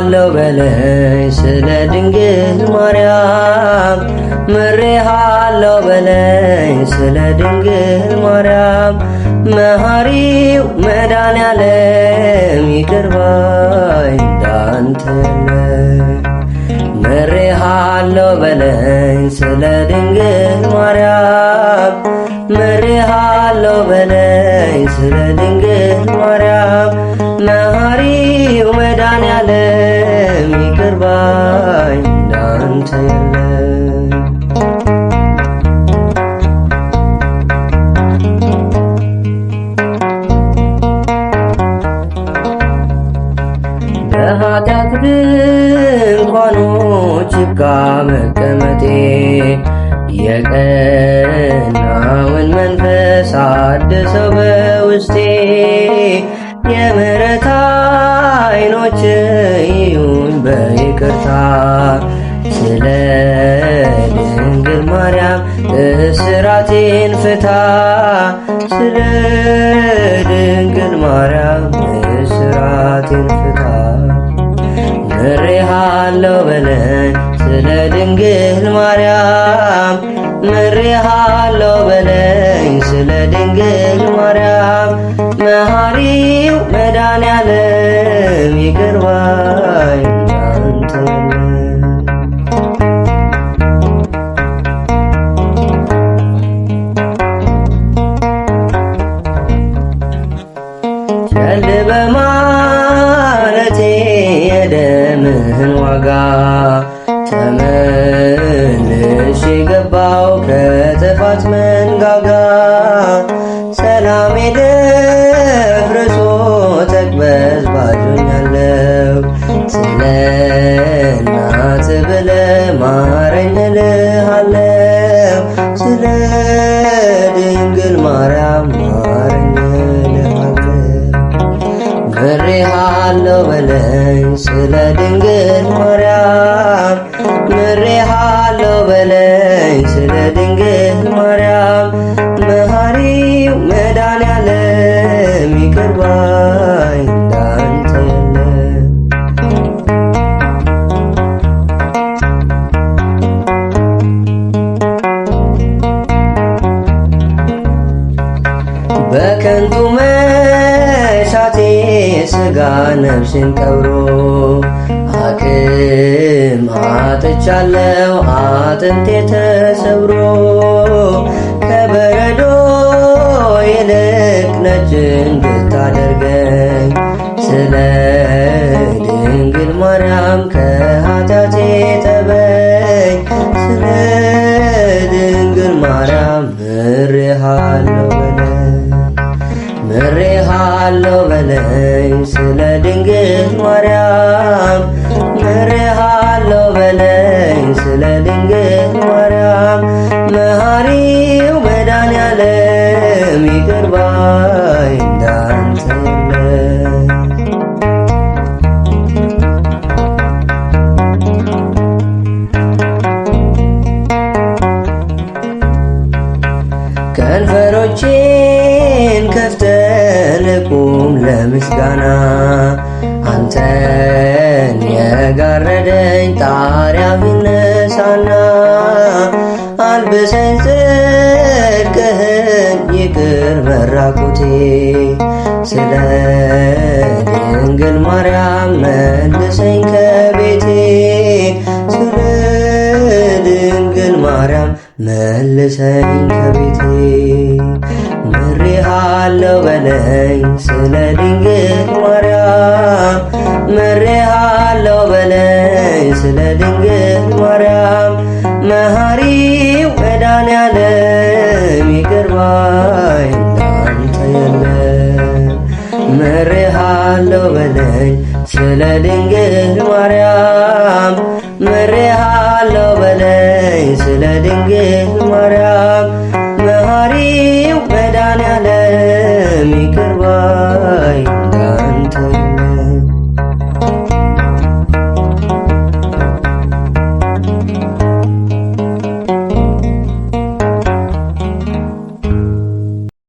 ምሬሃለው በለኝ ስለ ድንግል ማርያም ምሬሃለው በለኝ ስለ ድንግል ማርያም መሐሪው መድኃኔዓለም ይቅር ባይ እንዳንተ ምሬሃለው በለኝ ስለ ድንግል ማርያም ምሬሃለው በለኝ ስለ ድንግል ማርያም መሐሪው መድኃኔዓለም ይቅር ባይ እንዳንተ የለም። በኃጢአት ድንኳኖች ይብቃ መቀመጤ የቀናውን መንፈስ አድሰው በውስጤ የምሕረት ዓይኖች ይዩኝ በይቅርታ ስለ ድንግል ማርያም እስራቴን ፍታ ስለ ድንግል ማርያም እስራቴን ፍታ ምሬሃለው በለኝ ስለ ድንግል ማርያም ምሬሃለው በለኝ ስለ ድንግል ማርያም መሐሪው መድኃኔዓለም ይቅር ባይ እንዳንተ የለም። ቸል በማለቴ የደምህን ዋጋ ተመልሼ ገባው ከጥፋት መንጋጋ ሰላሜ ደፍርሶ ተቅበዝባዦኛለሁ ስለ እናት ብለህ ማረኝ እልሃለሁ ስለ ድንግል ማርያም ማረኝ እልሃለሁ ምሬሃለው በለኝ ስለ ድንግል ማርያም ምሬሃለው በለኝ ስለ ድንግል ማርያም መሐሪው መድኃኔዓለም ይቅር ባይ እንዳንተ የለም። በከንቱ መሻቴ ሥጋ ነፍሴን ቀብሮ አቅም አጥቻለሁ አጥንቴ ተሰብሮ ከበረዶ ይልቅ ነጭ እንድታደርገኝ ስለ ድንግል ማርያም ከኃጢአቴ ጠበኝ ስለ ድንግል ማርያም ምሬሃለው በለኝ ምሬሃለው በለኝ ስለ ድንግል ማርያም ምሬሃለው በለኝ ስለ ድንግል ማርያም መሐሪው መድኃኔዓለም ይቅር ባይ እንዳንተ የለም። ከንፈሮቼን ከፍተህ ልቁም ለምስጋና አንተን የጋረደኝ ጣሪያ ቢነሳና አልብሰኝ ጽድቅህን ይቅር መራቁቴ ስለ ድንግል ማርያም መልሰኝ ከቤቴ ስለ ድንግል ማርያም መልሰኝ ከቤቴ ምሬሃለው በለኝ ስለ ድንግል ማርያም ምሬሃለው በለኝ ስለ ድንግል ማርያም መሐሪው መድኃኔዓለም ይቅር ባይ እንዳንተ የለም። ምሬሃለው በለኝ ስለ ድንግል ማርያም ምሬሃለው በለኝ ስለ ድንግል